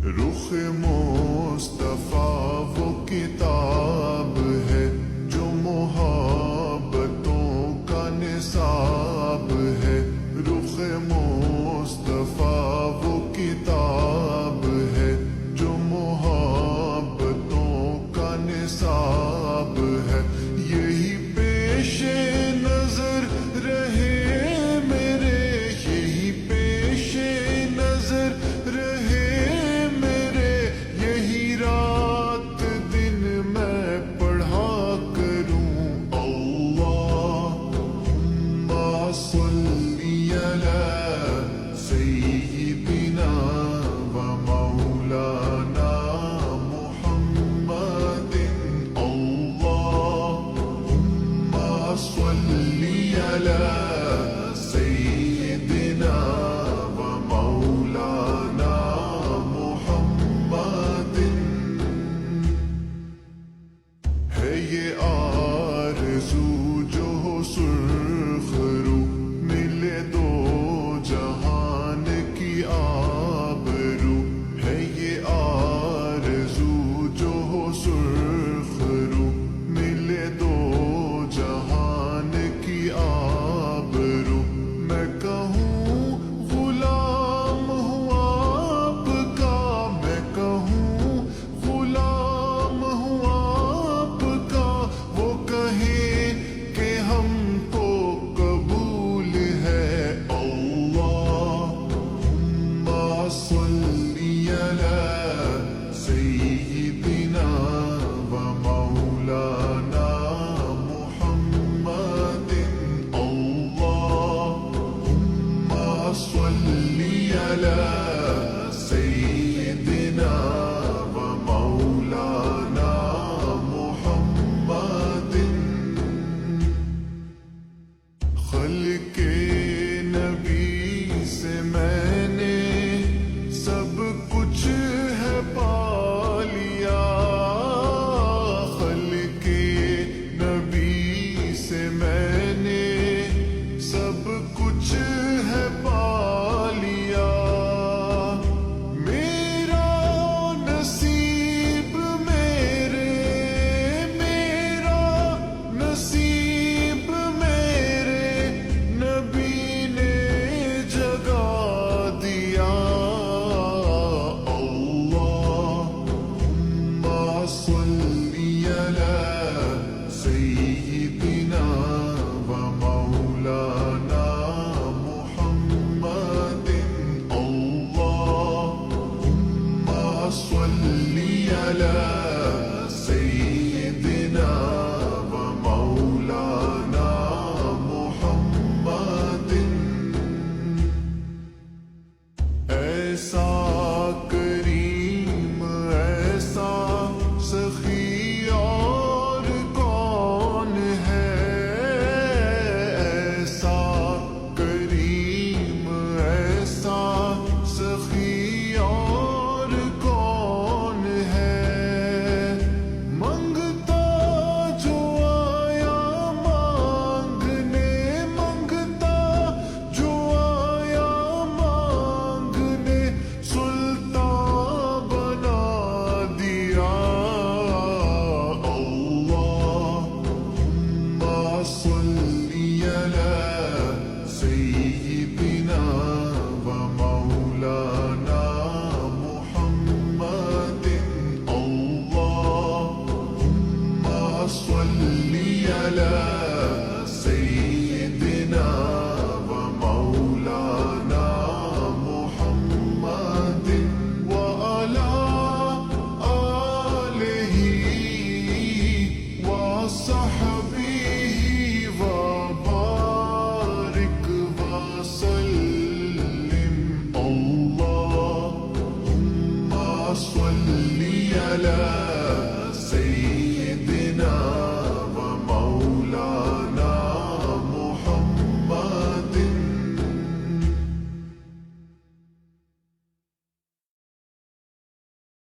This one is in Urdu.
رخ مصطفیٰ وہ کتاب ہے جو محبتوں کا نصاب ہے. رخ مصطفیٰ وہ کتاب ہے جو محبتوں کا نصاب ہے. یہی پیش نظر رہے میرے, یہی پیش نظر رہے میرے, یہی رات دن میں پڑھا کروں. اللہم صلی علی سیدنا و مولانا محمد. اللہم صلی علی سیدنا و مولانا محمد. ہے یہ آرزو جو ہو سرخ رو, ملے دو جہان کی آبرو. ہے یہ آرزو جو ہو سرخ رو, ملے دو جہان کی آبرو. میں کہوں غلام ہوں آپ کا, میں کہوں غلام ہوں آپ کا, وہ کہیں کہ ہم کو قبول ہے. اللہم صلی علی سیدنا و مولانا محمد. اللہم صلی علی سیدنا و مولانا محمد. خلق نبی سے میں نے سب کچھ ہے پا لیا. خلق نبی سے میں نے سب کچھ ہے پا لیا. میرا نصیب میرے, میرا نصیب میرے نبی نے جگا دیا. اللہم صلی علی سیدنا و مولانا محمد. اللہم صلی علی